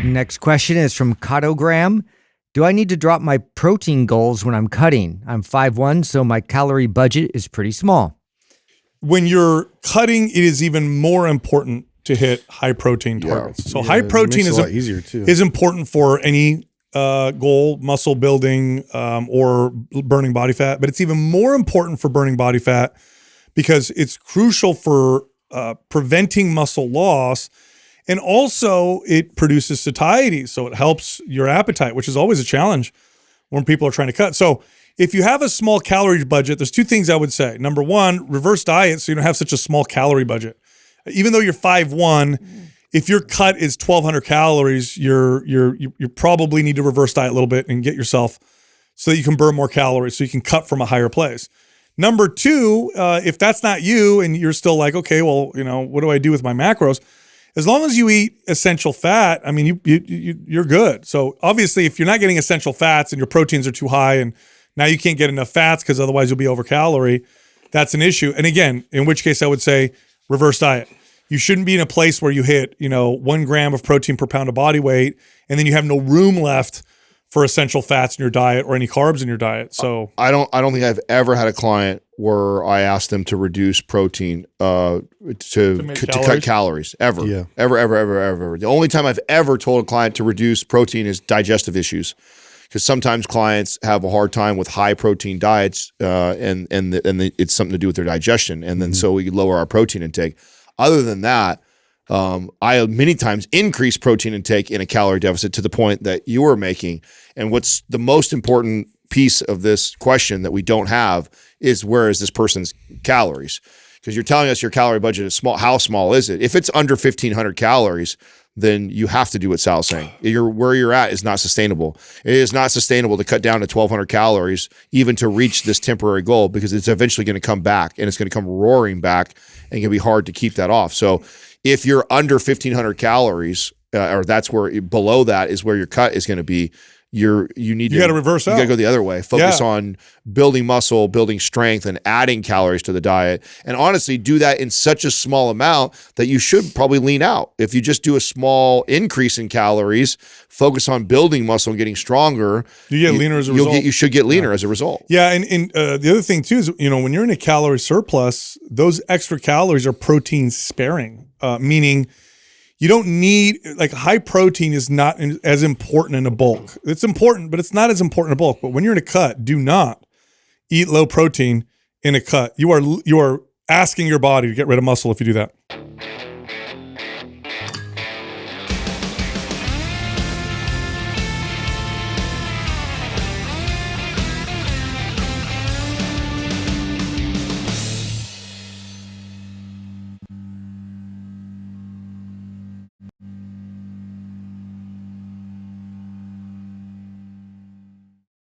Next question is from Catogram. Do I need to drop my protein goals when I'm cutting? I'm 5'1", so my calorie budget is pretty small. When you're cutting, it is even more important to hit high protein targets. So high protein is a lot easier too. Is important for any goal, muscle building, or burning body fat. But it's even more important for burning body fat because it's crucial for preventing muscle loss. And also it produces satiety. So it helps your appetite, which is always a challenge when people are trying to cut. So if you have a small calorie budget, there's two things I would say. Number one, reverse diet so you don't have such a small calorie budget. Even though you're 5'1", if your cut is 1,200 calories, you probably need to reverse diet a little bit and get yourself so that you can burn more calories so you can cut from a higher place. Number two, if that's not you and you're still like, okay, well, what do I do with my macros? As long as you eat essential fat, I mean, you're good. So obviously, if you're not getting essential fats and your proteins are too high and now you can't get enough fats because otherwise you'll be over calorie, that's an issue. And again, in which case I would say reverse diet. You shouldn't be in a place where you hit, 1 gram of protein per pound of body weight, and then you have no room left for essential fats in your diet or any carbs in your diet. So I don't think I've ever had a client where I asked them to reduce protein to cut calories ever. Yeah. Ever. The only time I've ever told a client to reduce protein is digestive issues. Because sometimes clients have a hard time with high protein diets, and it's something to do with their digestion, and then so we lower our protein intake. Other than that, I many times increase protein intake in a calorie deficit to the point that you are making. And what's the most important piece of this question that we don't have is where is this person's calories? Because you're telling us your calorie budget is small. How small is it? If it's under 1,500 calories, then you have to do what Sal's saying. Where you're at is not sustainable. It is not sustainable to cut down to 1,200 calories even to reach this temporary goal because it's eventually going to come back and it's going to come roaring back and it can be hard to keep that off. So if you're under 1,500 calories or that's where below that is where your cut is going to be, you got to reverse out. You got to go the other way. Focus on building muscle, building strength, and adding calories to the diet. And honestly, do that in such a small amount that you should probably lean out. If you just do a small increase in calories, focus on building muscle and getting stronger, you get leaner as a result. You should get leaner as a result. Yeah, and the other thing too is, when you're in a calorie surplus, those extra calories are protein sparing, meaning you don't need, high protein is not as important in a bulk. It's important, but it's not as important in a bulk. But when you're in a cut, do not eat low protein in a cut. You are asking your body to get rid of muscle if you do that.